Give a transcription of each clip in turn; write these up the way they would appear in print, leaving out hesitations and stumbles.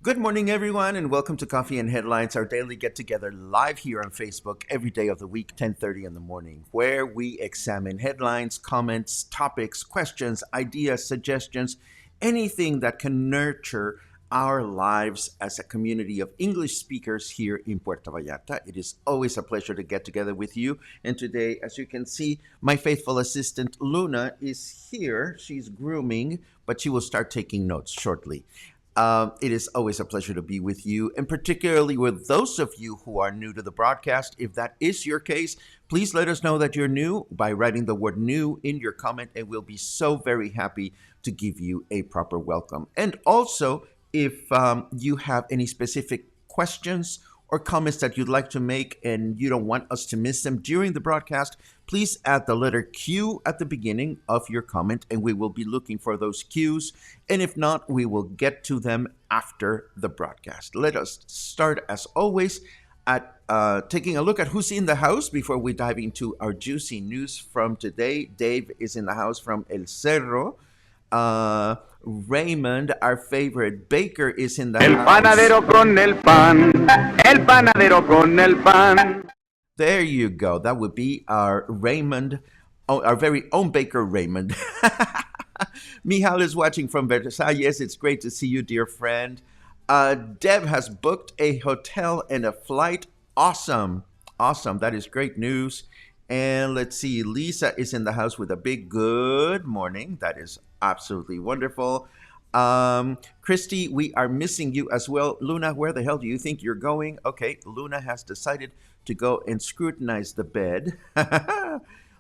Good morning, everyone, and welcome to Coffee and Headlines, our daily get-together live here on Facebook every day of the week, 10:30 in the morning, where we examine headlines, comments, topics, questions, ideas, suggestions, anything that can nurture our lives as a community of English speakers here in Puerto Vallarta. It is always a pleasure to get together with you. And today, as you can see, my faithful assistant, Luna, is here. She's grooming, but she will start taking notes shortly. It is always a pleasure to be with you, and particularly with those of you who are new to the broadcast. If that is your case, please let us know that you're new by writing the word new in your comment, and we'll be so very happy to give you a proper welcome. And also, if you have any specific questions or comments that you'd like to make and you don't want us to miss them during the broadcast, please add the letter Q at the beginning of your comment, and we will be looking for those Qs. And if not, we will get to them after the broadcast. Let us start, as always, at taking a look at who's in the house before we dive into our juicy news from today. Dave is in the house from El Cerro. Raymond, our favorite baker, is in the house. El panadero con el pan, el panadero con el pan. There you go. That would be our Raymond, our very own baker, Raymond. Mijal is watching from Versalles. It's great to see you, dear friend. Deb has booked a hotel and a flight. Awesome. Awesome. That is great news. And let's see, Lisa is in the house with a big good morning. That is absolutely wonderful. Christy, we are missing you as well. Luna, where the hell do you think you're going? Okay, Luna has decided to go and scrutinize the bed.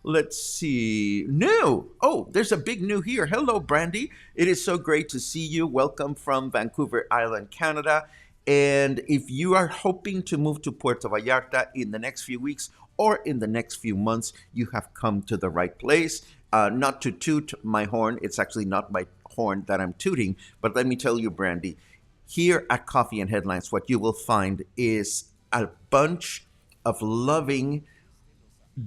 Let's see. New. Oh, there's a big new here. Hello, Brandy. It is so great to see you. Welcome from Vancouver Island, Canada. And if you are hoping to move to Puerto Vallarta in the next few weeks or in the next few months, you have come to the right place. Not to toot my horn. It's actually not my horn that I'm tooting. But let me tell you, Brandy, here at Coffee and Headlines, what you will find is a bunch of loving,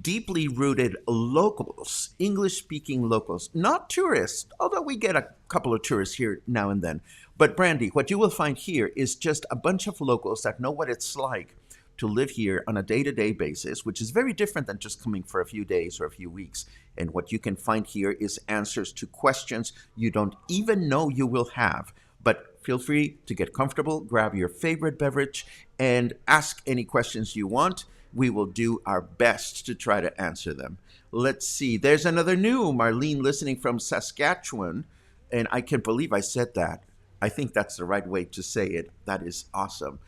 deeply rooted locals, English-speaking locals, not tourists, although we get a couple of tourists here now and then. But Brandy, what you will find here is just a bunch of locals that know what it's like to live here on a day-to-day basis, which is very different than just coming for a few days or a few weeks. And what you can find here is answers to questions you don't even know you will have. But feel free to get comfortable, grab your favorite beverage, and ask any questions you want. We will do our best to try to answer them. Let's see. There's another new Marlene listening from Saskatchewan, and I can't believe I said that. I think that's the right way to say it. That is awesome.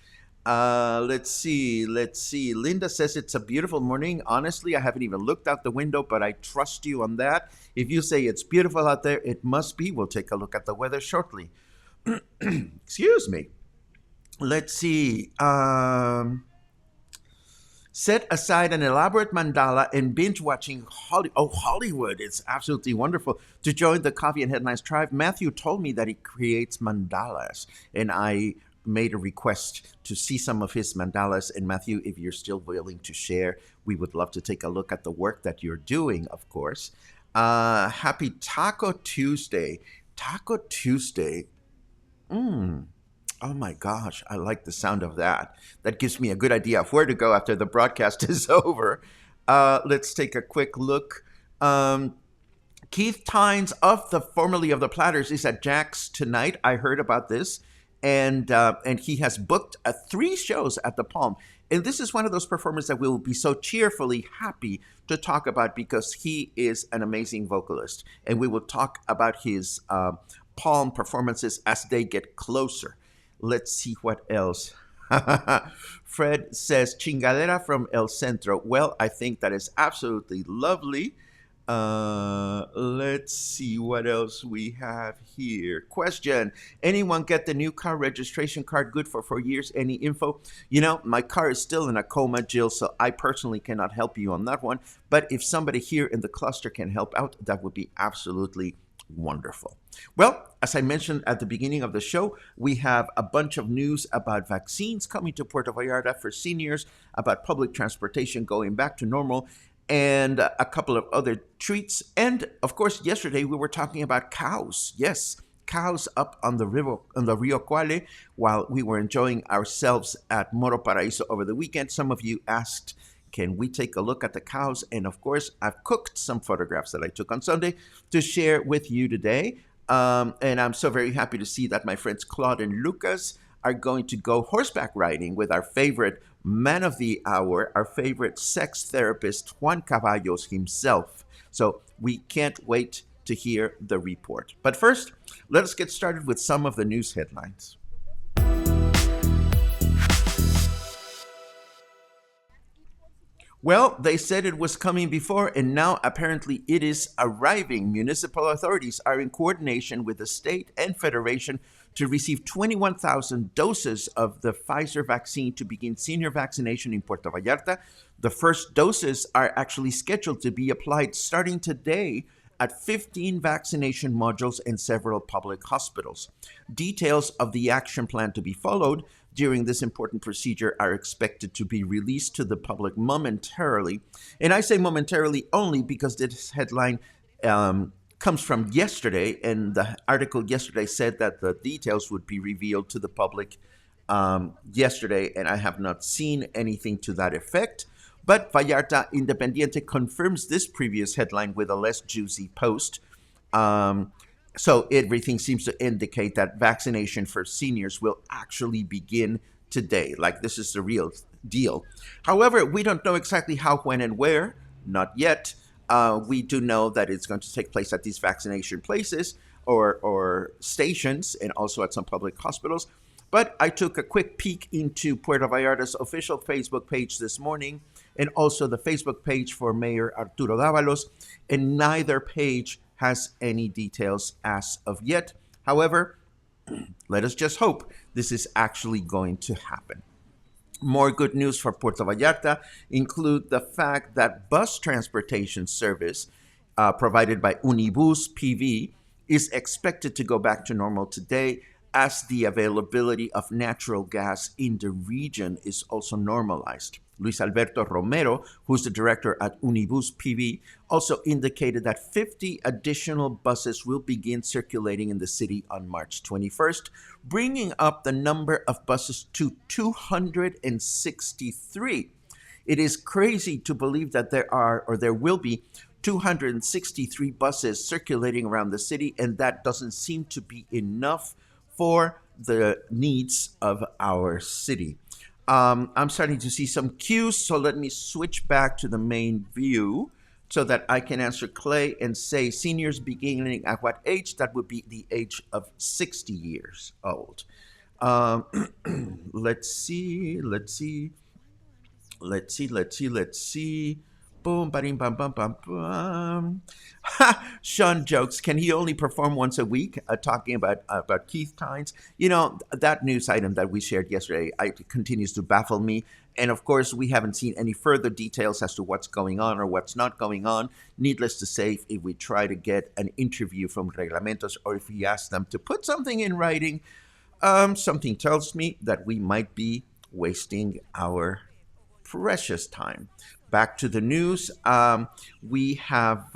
Let's see. Linda says it's a beautiful morning. Honestly, I haven't even looked out the window, but I trust you on that. If you say it's beautiful out there, it must be. We'll take a look at the weather shortly. Excuse me. Let's see. Set aside an elaborate mandala and binge watching Hollywood. It's absolutely wonderful. To join the Coffee and Headlines tribe, Matthew told me that he creates mandalas, and I made a request to see some of his mandalas. And Matthew, if you're still willing to share, we would love to take a look at the work that you're doing, of course. Happy Taco Tuesday. Taco Tuesday. Oh my gosh, I like the sound of that. That gives me a good idea of where to go after the broadcast is over. Let's take a quick look. Keith Tynes of the formerly of the Platters is at Jack's tonight. I heard about this, and he has booked three shows at the Palm. And this is one of those performers that we will be so cheerfully happy to talk about because he is an amazing vocalist, and we will talk about his Palm performances as they get closer. Let's see what else. Fred says chingadera from El Centro. Well, I think that is absolutely lovely. Let's see what else we have here. Question: anyone get the new car registration card good for 4 years? Any info? You know, my car is still in a coma, Jill, so I personally cannot help you on that one. But if somebody here in the cluster can help out, that would be absolutely wonderful. Well, as I mentioned at the beginning of the show, we have a bunch of news about vaccines coming to Puerto Vallarta for seniors, about public transportation going back to normal, and a couple of other treats. And of course, yesterday we were talking about cows. Yes, cows up on the river, on the Rio Cuale, while we were enjoying ourselves at Moro Paraíso over the weekend. Some of you asked, can we take a look at the cows? And of course, I've cooked some photographs that I took on Sunday to share with you today. And I'm so very happy to see that my friends Claude and Lucas are going to go horseback riding with our favorite man of the hour, our favorite sex therapist, Juan Caballos himself. So we can't wait to hear the report. But first, let us get started with some of the news headlines. Well, they said it was coming before, and now apparently it is arriving. Municipal authorities are in coordination with the state and federation to receive 21,000 doses of the Pfizer vaccine to begin senior vaccination in Puerto Vallarta. The first doses are actually scheduled to be applied starting today at 15 vaccination modules in several public hospitals. Details of the action plan to be followed during this important procedure are expected to be released to the public momentarily. And I say momentarily only because this headline comes from yesterday, and the article yesterday said that the details would be revealed to the public yesterday, and I have not seen anything to that effect. But Vallarta Independiente confirms this previous headline with a less juicy post. So everything seems to indicate that vaccination for seniors will actually begin today. Like, this is the real deal. However, we don't know exactly how, when, and where. Not yet. We do know that it's going to take place at these vaccination places or stations, and also at some public hospitals. But I took a quick peek into Puerto Vallarta's official Facebook page this morning, and also the Facebook page for Mayor Arturo Dávalos, and neither page has any details as of yet. However, let us just hope this is actually going to happen. More good news for Puerto Vallarta include the fact that bus transportation service provided by Unibus PV is expected to go back to normal today, as the availability of natural gas in the region is also normalized. Luis Alberto Romero, who's the director at Unibus PV, also indicated that 50 additional buses will begin circulating in the city on March 21st, bringing up the number of buses to 263. It is crazy to believe that there will be 263 buses circulating around the city, and that doesn't seem to be enough for the needs of our city. I'm starting to see some cues, so let me switch back to the main view so that I can answer Clay and say seniors beginning at what age? That would be the age of 60 years old. Let's see. Boom, ba bam, bam, bam, bam. Sean jokes, can he only perform once a week? Talking about Keith Tynes. You know, that news item that we shared yesterday continues to baffle me. And of course, we haven't seen any further details as to what's going on or what's not going on. Needless to say, if we try to get an interview from Reglamentos, or if we ask them to put something in writing, something tells me that we might be wasting our precious time. Back to the news. We have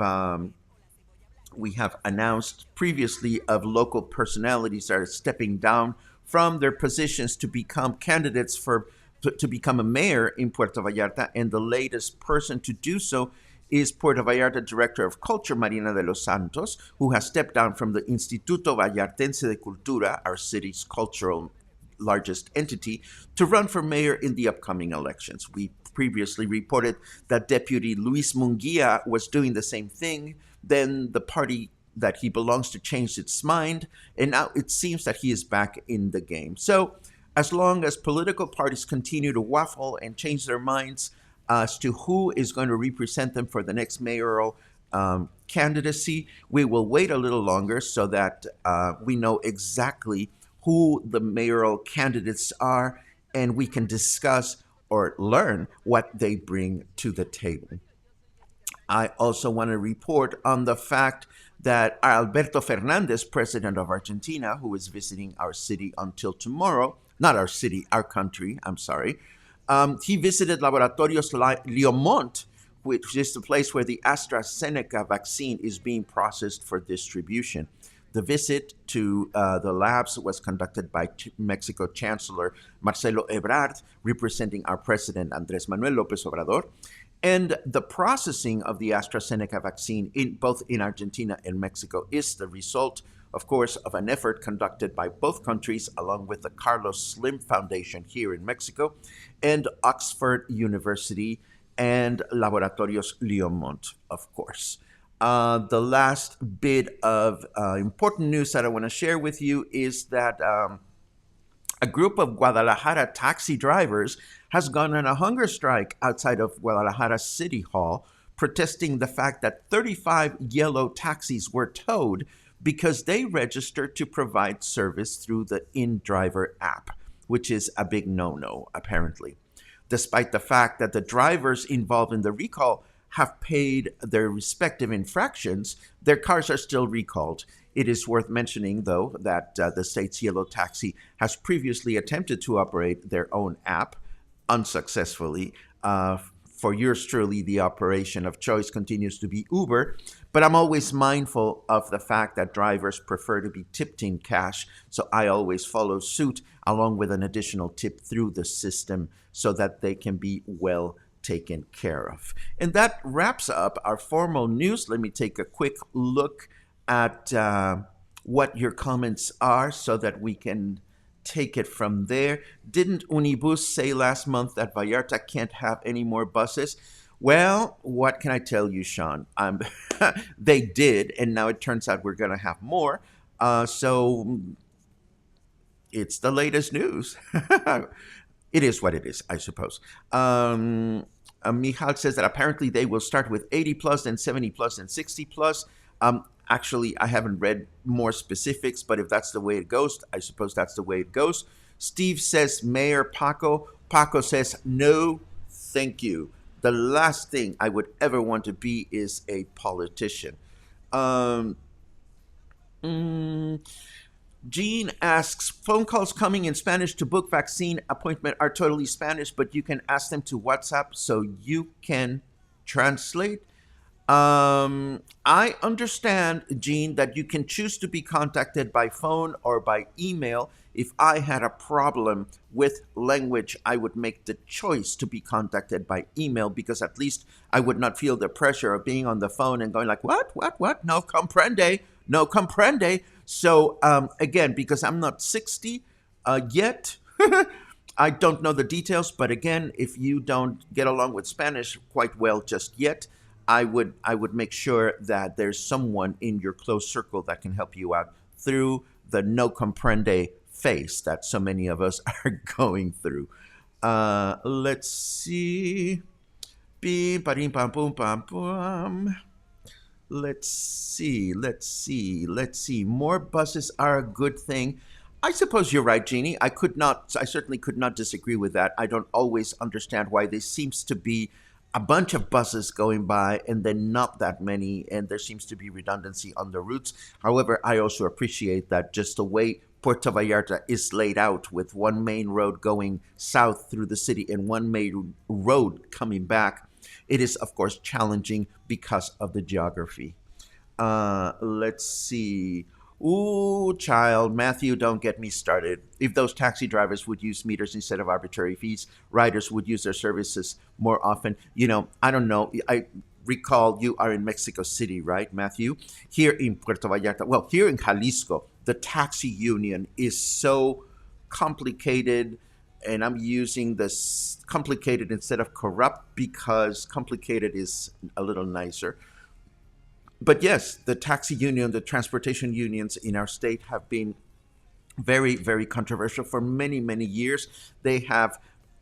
announced previously of local personalities that are stepping down from their positions to become candidates to become a mayor in Puerto Vallarta, and the latest person to do so is Puerto Vallarta Director of Culture, Marina de los Santos, who has stepped down from the Instituto Vallartense de Cultura, our city's cultural largest entity, to run for mayor in the upcoming elections. We previously reported that Deputy Luis Munguia was doing the same thing. Then the party that he belongs to changed its mind, and now it seems that he is back in the game. So, as long as political parties continue to waffle and change their minds as to who is going to represent them for the next mayoral candidacy, we will wait a little longer so that we know exactly who the mayoral candidates are and we can discuss or learn what they bring to the table. I also want to report on the fact that Alberto Fernandez, president of Argentina, who is visiting our city until tomorrow, not our city, our country, I'm sorry, he visited Laboratorios Leomont, which is the place where the AstraZeneca vaccine is being processed for distribution. The visit to the labs was conducted by Mexico Chancellor Marcelo Ebrard, representing our president Andrés Manuel López Obrador. And the processing of the AstraZeneca vaccine in both in Argentina and Mexico is the result, of course, of an effort conducted by both countries, along with the Carlos Slim Foundation here in Mexico, and Oxford University and Laboratorios Leomont, of course. The last bit of important news that I want to share with you is that a group of Guadalajara taxi drivers has gone on a hunger strike outside of Guadalajara City Hall, protesting the fact that 35 yellow taxis were towed because they registered to provide service through the InDriver app, which is a big no-no, apparently. Despite the fact that the drivers involved in the recall have paid their respective infractions, their cars are still recalled. It is worth mentioning, though, that the state's yellow taxi has previously attempted to operate their own app unsuccessfully. For yours truly, the operation of choice continues to be Uber, but I'm always mindful of the fact that drivers prefer to be tipped in cash, so I always follow suit along with an additional tip through the system so that they can be well taken care of. And that wraps up our formal news. Let me take a quick look at what your comments are so that we can take it from there. Didn't Unibus say last month that Vallarta can't have any more buses? Well, what can I tell you, Sean? They did, and now it turns out we're going to have more. So it's the latest news. It is what it is, I suppose. Michal says that apparently they will start with 80 plus, then 70 plus, and 60 plus. Actually, I haven't read more specifics, but if that's the way it goes, I suppose that's the way it goes. Steve says Mayor Paco. Paco says, no, thank you. The last thing I would ever want to be is a politician. Jean asks, phone calls coming in Spanish to book vaccine appointment are totally Spanish, but you can ask them to WhatsApp so you can translate. I understand, Jean, that you can choose to be contacted by phone or by email. If I had a problem with language, I would make the choice to be contacted by email because at least I would not feel the pressure of being on the phone and going like, what? No comprende, no comprende. So again, because I'm not 60 yet, I don't know the details. But again, if you don't get along with Spanish quite well just yet, I would make sure that there's someone in your close circle that can help you out through the no comprende phase that so many of us are going through. Let's see. Let's see. More buses are a good thing. I suppose you're right, Jeannie. I certainly could not disagree with that. I don't always understand why there seems to be a bunch of buses going by and then not that many, and there seems to be redundancy on the routes. However, I also appreciate that just the way Puerto Vallarta is laid out with one main road going south through the city and one main road coming back, it is, of course, challenging because of the geography. Let's see. Ooh, child, Matthew, don't get me started. If those taxi drivers would use meters instead of arbitrary fees, riders would use their services more often. I don't know. recall you are in Mexico City, right, Matthew? Here in Puerto Vallarta, well, here in Jalisco, the taxi union is so complicated, and I'm using this complicated instead of corrupt because complicated is a little nicer. But yes, the taxi union, the transportation unions in our state have been very, very controversial for many, many years. They have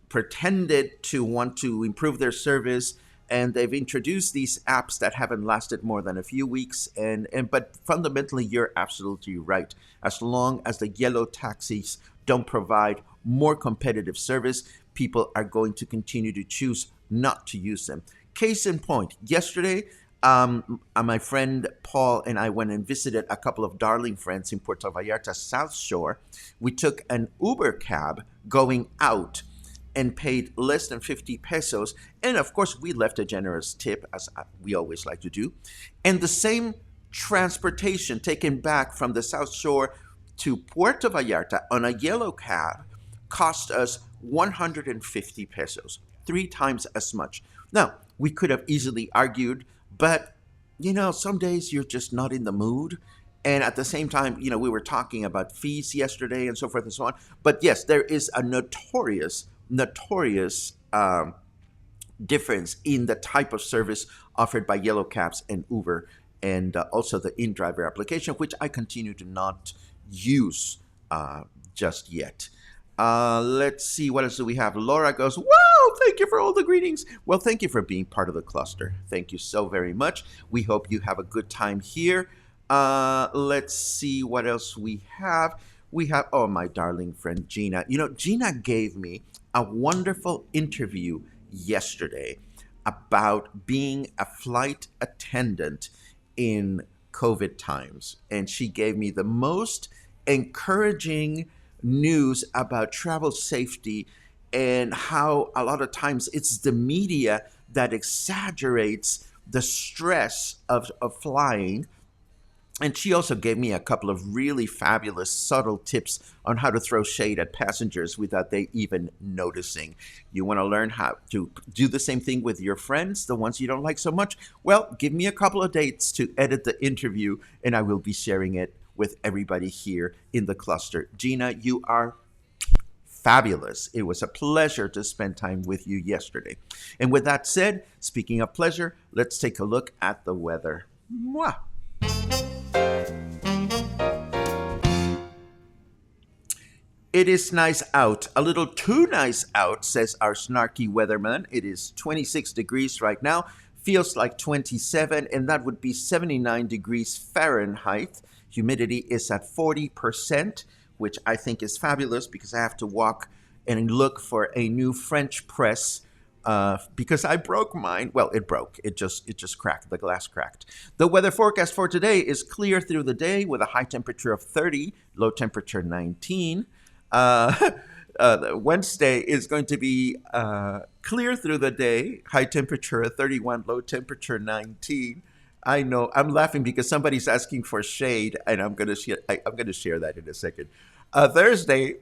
pretended to want to improve their service, and they've introduced these apps that haven't lasted more than a few weeks. And but fundamentally, you're absolutely right. As long as the yellow taxis don't provide more competitive service, people are going to continue to choose not to use them. Case in point, yesterday my friend Paul and I went and visited a couple of darling friends in Puerto Vallarta South Shore. We took an Uber cab going out and paid less than 50 pesos. And of course, we left a generous tip, as we always like to do. And the same transportation taken back from the South Shore to Puerto Vallarta on a yellow cab cost us 150 pesos, 3 times as much. Now, we could have easily argued, but some days you're just not in the mood. And at the same time, we were talking about fees yesterday and so forth and so on. But yes, there is a notorious difference in the type of service offered by yellow cabs and Uber, and also the in-driver application, which I continue to not use just yet. Let's see, what else do we have? Laura goes, "Wow, thank you for all the greetings." Well, thank you for being part of the cluster. Thank you so very much. We hope you have a good time here. Let's see what else we have. We have, oh, my darling friend Gina. Gina gave me a wonderful interview yesterday about being a flight attendant in COVID times. And she gave me the most encouraging news about travel safety, and how a lot of times it's the media that exaggerates the stress of flying. And she also gave me a couple of really fabulous, subtle tips on how to throw shade at passengers without they even noticing. You want to learn how to do the same thing with your friends, the ones you don't like so much? Well, give me a couple of dates to edit the interview, and I will be sharing it with everybody here in the cluster. Gina, you are fabulous. It was a pleasure to spend time with you yesterday. And with that said, speaking of pleasure, let's take a look at the weather. Mwah! It is nice out, a little too nice out, says our snarky weatherman. It is 26 degrees right now, feels like 27, and that would be 79 degrees Fahrenheit. Humidity is at 40%, which I think is fabulous because I have to walk and look for a new French press because I broke mine. Well, it broke. It just cracked. The glass cracked. The weather forecast for today is clear through the day with a high temperature of 30, low temperature 19. Wednesday is going to be clear through the day, high temperature 31, low temperature 19. I know, I'm laughing because somebody's asking for shade, and I'm going to share that in a second. Thursday,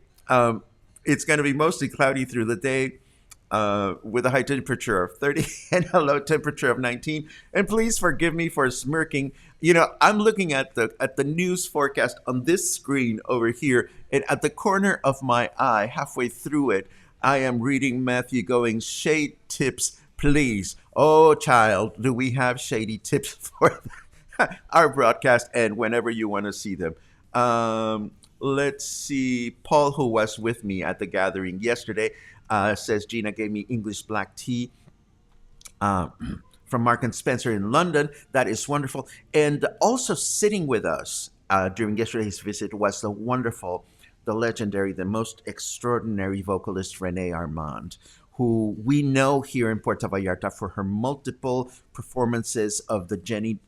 it's going to be mostly cloudy through the day, with a high temperature of 30 and a low temperature of 19. And please forgive me for smirking. I'm looking at the news forecast on this screen over here, and at the corner of my eye, halfway through it, I am reading Matthew going, "Shade tips, please." Oh, child, do we have shady tips for our broadcast and whenever you want to see them. Let's see. Paul, who was with me at the gathering yesterday, says Gina gave me English black tea from Mark and Spencer in London. That is wonderful. And also sitting with us during yesterday's visit was the wonderful, the legendary, the most extraordinary vocalist Renee Armand, who we know here in Puerto Vallarta for her multiple performances of the Johnny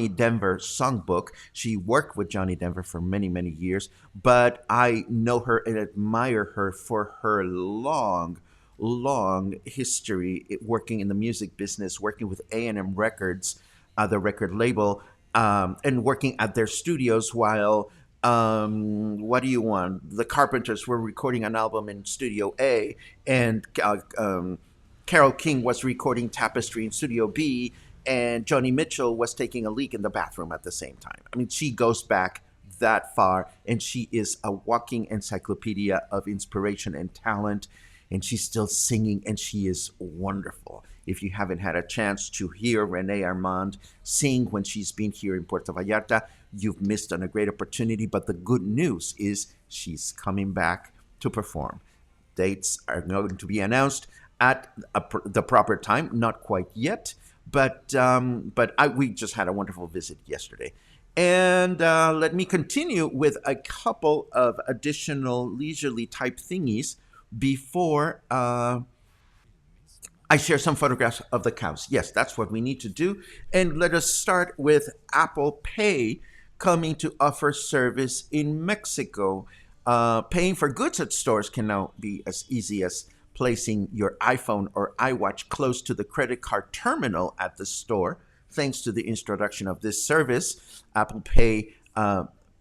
Denver songbook. She worked with Johnny Denver for many, many years, but I know her and admire her for her long history working in the music business, working with A&M Records, the record label, and working at their studios while, what do you want? The Carpenters were recording an album in Studio A, and Carole King was recording Tapestry in Studio B, and Joni Mitchell was taking a leak in the bathroom at the same time. I mean, she goes back that far, and she is a walking encyclopedia of inspiration and talent. And she's still singing, and she is wonderful. If you haven't had a chance to hear Renee Armand sing when she's been here in Puerto Vallarta, you've missed on a great opportunity. But the good news is she's coming back to perform. Dates are going to be announced at the proper time, not quite yet, but we just had a wonderful visit yesterday. And let me continue with a couple of additional leisurely type thingies before I share some photographs of the cows. Yes, that's what we need to do. And let us start with Apple Pay coming to offer service in Mexico. Paying for goods at stores can now be as easy as placing your iPhone or iWatch close to the credit card terminal at the store. Thanks to the introduction of this service, Apple Pay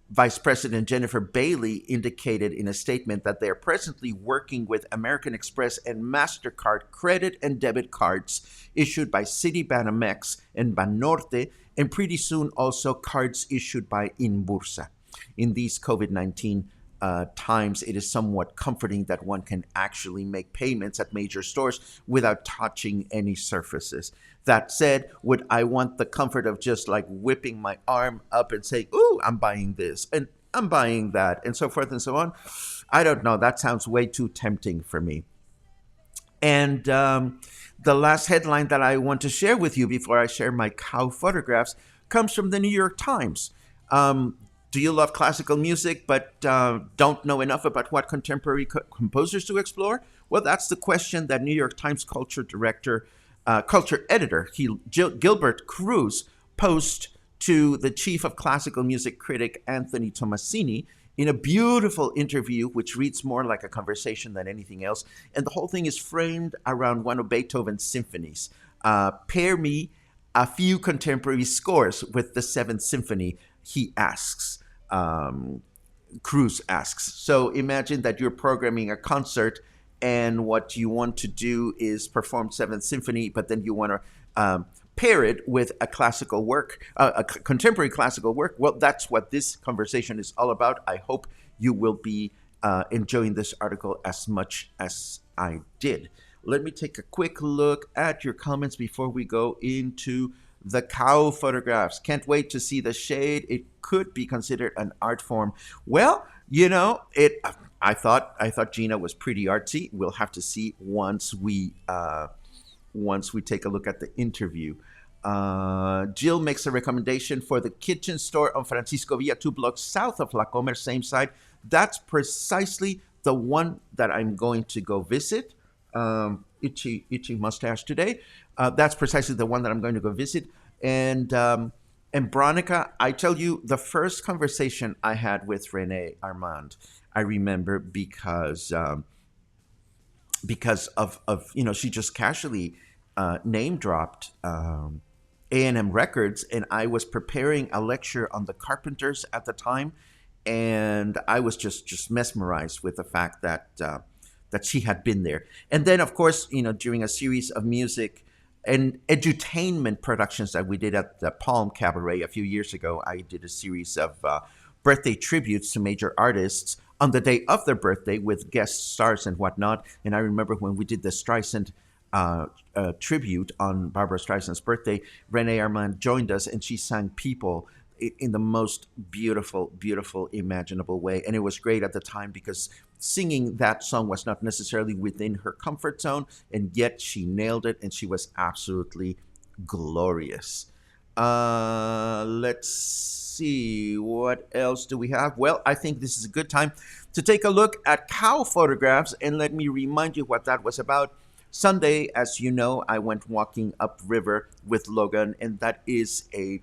Vice President Jennifer Bailey indicated in a statement that they are presently working with American Express and MasterCard credit and debit cards issued by Citibanamex and Banorte, and pretty soon also cards issued by Inbursa. In these COVID-19 times, it is somewhat comforting that one can actually make payments at major stores without touching any surfaces. That said, would I want the comfort of just like whipping my arm up and saying, ooh, I'm buying this and I'm buying that and so forth and so on? I don't know. That sounds way too tempting for me. And the last headline that I want to share with you before I share my cow photographs comes from the New York Times. Do you love classical music but don't know enough about what contemporary composers to explore? Well, that's the question that New York Times culture editor Gilbert Cruz posed to the chief of classical music critic Anthony Tomasini in a beautiful interview, which reads more like a conversation than anything else. And the whole thing is framed around one of Beethoven's symphonies. Pair me a few contemporary scores with the Seventh Symphony, he asks. Cruz asks. So imagine that you're programming a concert and what you want to do is perform Seventh Symphony, but then you want to pair it with a classical work, a contemporary classical work. Well, that's what this conversation is all about. I hope you will be enjoying this article as much as I did. Let me take a quick look at your comments before we go into the cow photographs. Can't wait to see the shade. It could be considered an art form. Well, you know, I thought Gina was pretty artsy. We'll have to see once we take a look at the interview. Jill makes a recommendation for the kitchen store on Francisco Villa, 2 blocks south of La Comer, same side. That's precisely the one that I'm going to go visit. Itchy mustache today. That's precisely the one that I'm going to go visit. And Bronica, I tell you, the first conversation I had with Renee Armand, I remember because of she just casually name dropped A&M Records, and I was preparing a lecture on the Carpenters at the time, and I was just mesmerized with the fact that she had been there. And then, of course, during a series of music and edutainment productions that we did at the Palm Cabaret a few years ago, I did a series of birthday tributes to major artists on the day of their birthday with guest stars and whatnot. And I remember when we did the Streisand tribute on Barbara Streisand's birthday, Renee Armand joined us and she sang People in the most beautiful, beautiful imaginable way. And it was great at the time because singing that song was not necessarily within her comfort zone, and yet she nailed it and she was absolutely glorious. Let's see, what else do we have? Well, I think this is a good time to take a look at cow photographs, and let me remind you what that was about. Sunday, as you know, I went walking upriver with Logan, and that is a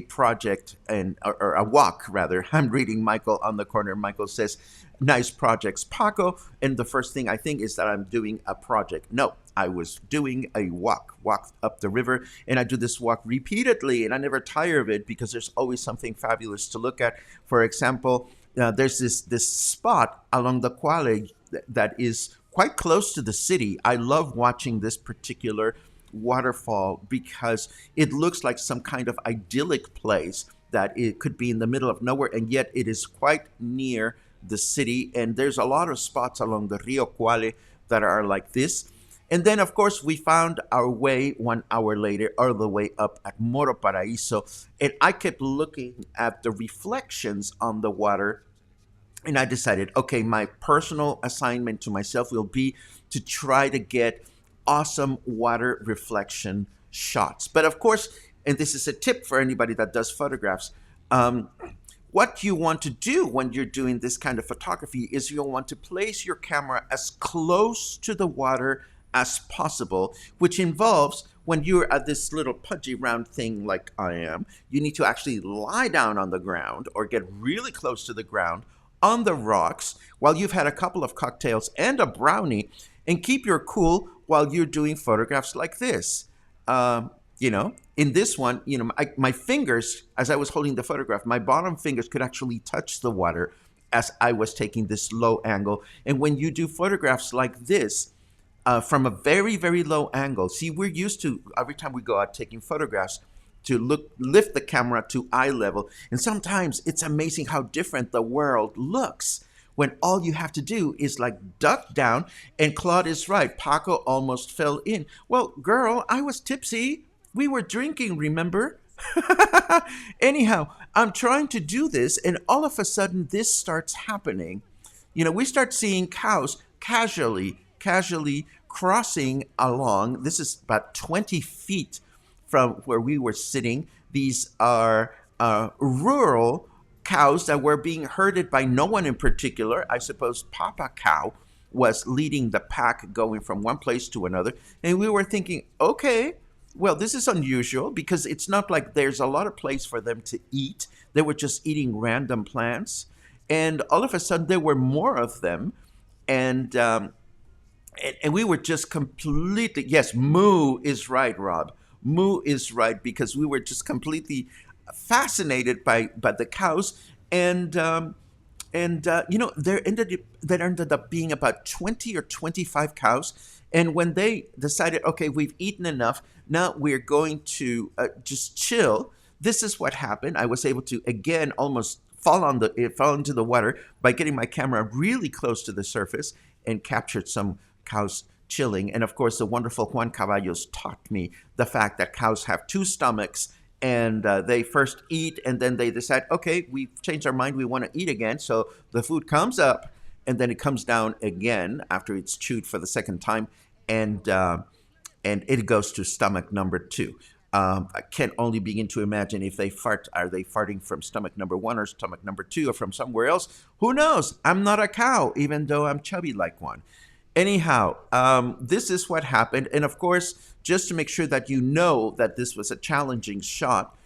project or a walk rather. I'm reading Michael on the corner. Michael says, "Nice projects, Paco." And the first thing I think is that I'm doing a project. No, I was doing a walk up the river, and I do this walk repeatedly, and I never tire of it because there's always something fabulous to look at. For example, there's this spot along the Quale that is quite close to the city. I love watching this particular waterfall because it looks like some kind of idyllic place that it could be in the middle of nowhere, and yet it is quite near the city. And there's a lot of spots along the Rio Quale that are like this. And then, of course, we found our way 1 hour later, all the way up at Moro Paraíso. And I kept looking at the reflections on the water. And I decided, okay, my personal assignment to myself will be to try to get awesome water reflection shots. But of course, and this is a tip for anybody that does photographs, um, what you want to do when you're doing this kind of photography is you'll want to place your camera as close to the water as possible, which involves when you're at this little pudgy round thing like I am, you need to actually lie down on the ground or get really close to the ground on the rocks while you've had a couple of cocktails and a brownie and keep your cool while you're doing photographs like this. In this one, my fingers, as I was holding the photograph, my bottom fingers could actually touch the water as I was taking this low angle. And when you do photographs like this, from a very, very low angle, see, we're used to, every time we go out taking photographs, to lift the camera to eye level. And sometimes it's amazing how different the world looks when all you have to do is like duck down. And Claude is right. Paco almost fell in. Well, girl, I was tipsy. We were drinking, remember? Anyhow, I'm trying to do this, and all of a sudden this starts happening. We start seeing cows casually crossing along. This is about 20 feet from where we were sitting. These are rural cows that were being herded by no one in particular. I suppose Papa Cow was leading the pack going from one place to another. And we were thinking, okay, well, this is unusual because it's not like there's a lot of place for them to eat. They were just eating random plants. And all of a sudden, there were more of them. And we were just completely, yes, Moo is right, Rob. Moo is right, because we were just completely fascinated by the cows. There ended up being about 20 or 25 cows. And when they decided, okay, we've eaten enough, now we're going to just chill, this is what happened. I was able to, again, almost fall into the water by getting my camera really close to the surface and captured some cows chilling. And of course, the wonderful Juan Caballos taught me the fact that cows have two stomachs, and they first eat and then they decide, okay, we've changed our mind, we want to eat again. So the food comes up and then it comes down again after it's chewed for the second time, and it goes to stomach number two. I can only begin to imagine if they fart, are they farting from stomach number one or stomach number two or from somewhere else? Who knows? I'm not a cow, even though I'm chubby like one. Anyhow, this is what happened. And of course, just to make sure that you know that this was a challenging shot,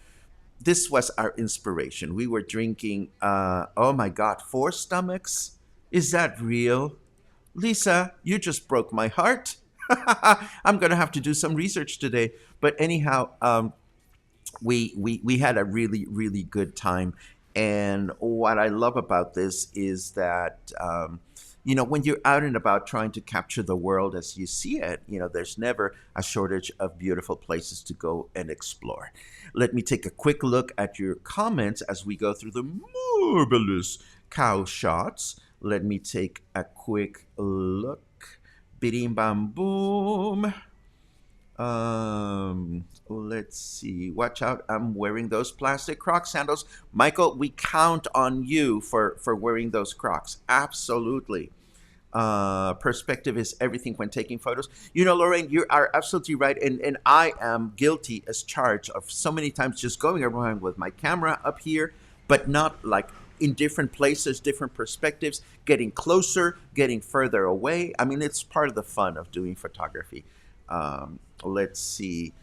this was our inspiration. We were drinking, oh my God, 4 stomachs? Is that real? Lisa, you just broke my heart. I'm going to have to do some research today. But anyhow, we had a really, really good time. And what I love about this is that, when you're out and about trying to capture the world as you see it, there's never a shortage of beautiful places to go and explore. Let me take a quick look at your comments as we go through the marvelous cow shots. Let me take a quick look. Bidim bam boom. Let's see. Watch out. I'm wearing those plastic Croc sandals. Michael, we count on you for wearing those Crocs. Absolutely. Perspective is everything when taking photos. Lorraine, you are absolutely right. And I am guilty as charged of so many times just going around with my camera up here, but not like in different places, different perspectives, getting closer, getting further away. I mean, it's part of the fun of doing photography. Let's see.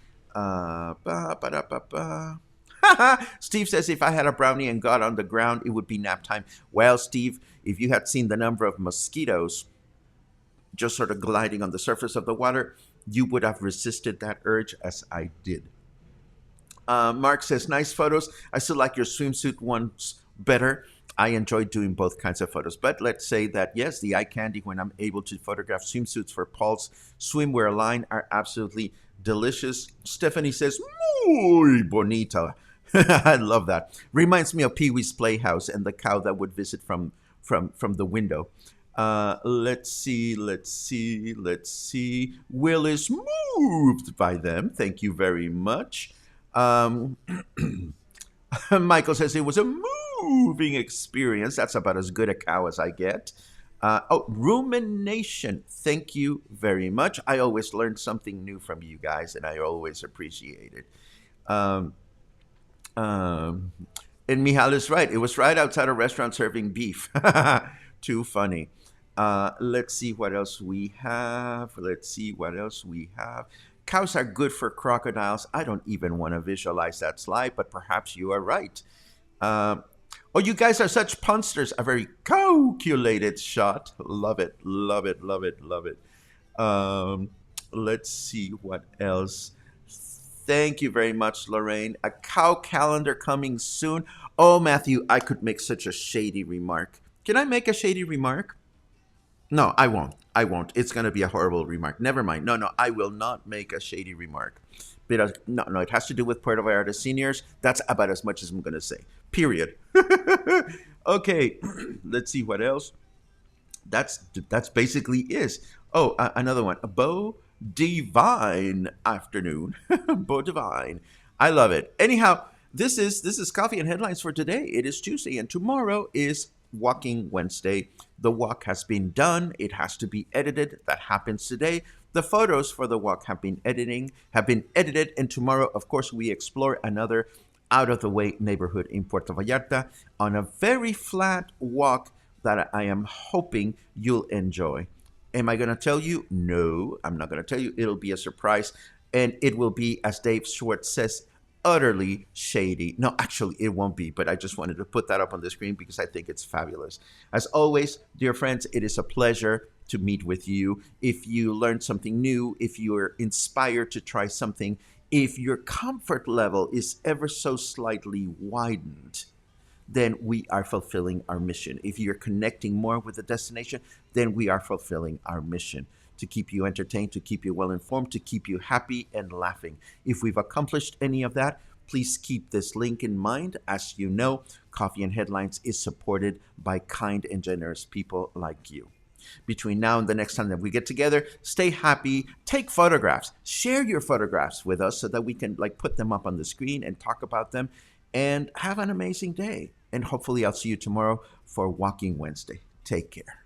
Steve says, if I had a brownie and got on the ground, it would be nap time. Well, Steve, if you had seen the number of mosquitoes just sort of gliding on the surface of the water, you would have resisted that urge as I did. Mark says, nice photos. I still like your swimsuit ones better. I enjoy doing both kinds of photos. But let's say that, yes, the eye candy when I'm able to photograph swimsuits for Paul's swimwear line are absolutely delicious. Stephanie says, muy bonita. I love that. Reminds me of Pee Wee's Playhouse and the cow that would visit from the window. Let's see, let's see, let's see. Will is moved by them. Thank you very much. Um, Michael says it was a moving experience. That's about as good a cow as I get. Rumination. Thank you very much. I always learn something new from you guys, and I always appreciate it. Um, um, and Mihal is right. It was right outside a restaurant serving beef. Too funny. Let's see what else we have. Let's see what else we have. Cows are good for crocodiles. I don't even want to visualize that slide, but perhaps you are right. Uh, oh, you guys are such punsters. A very calculated shot. Love it, love it, love it, love it. Um, let's see what else. Thank you very much, Lorraine. A cow calendar coming soon. Oh, Matthew, I could make such a shady remark. Can I make a shady remark? No, I won't. I won't. It's going to be a horrible remark. Never mind. No, no, I will not make a shady remark. Because, no, no, it has to do with Puerto Vallarta seniors. That's about as much as I'm going to say. Period. Okay, let's see what else. That's basically is. Oh, another one. Bo Divine afternoon. Bo Divine. I love it. Anyhow, this is coffee and headlines for today. It is Tuesday, and tomorrow is Walking Wednesday. The walk has been done. It has to be edited. That happens today. The photos for the walk have been edited, and tomorrow, of course, we explore another out of the way neighborhood in Puerto Vallarta on a very flat walk that I am hoping you'll enjoy. Am I going to tell you? No, I'm not going to tell you. It'll be a surprise, and it will be, as Dave Schwartz says, utterly shady. No, actually, it won't be, but I just wanted to put that up on the screen because I think it's fabulous. As always, dear friends, it is a pleasure to meet with you. If you learned something new, if you're inspired to try something, if your comfort level is ever so slightly widened, then we are fulfilling our mission. If you're connecting more with the destination, then we are fulfilling our mission to keep you entertained, to keep you well informed, to keep you happy and laughing. If we've accomplished any of that, please keep this link in mind. As you know, Coffee and Headlines is supported by kind and generous people like you. Between now and the next time that we get together, stay happy, take photographs, share your photographs with us so that we can put them up on the screen and talk about them, and have an amazing day. And hopefully I'll see you tomorrow for Walking Wednesday. Take care.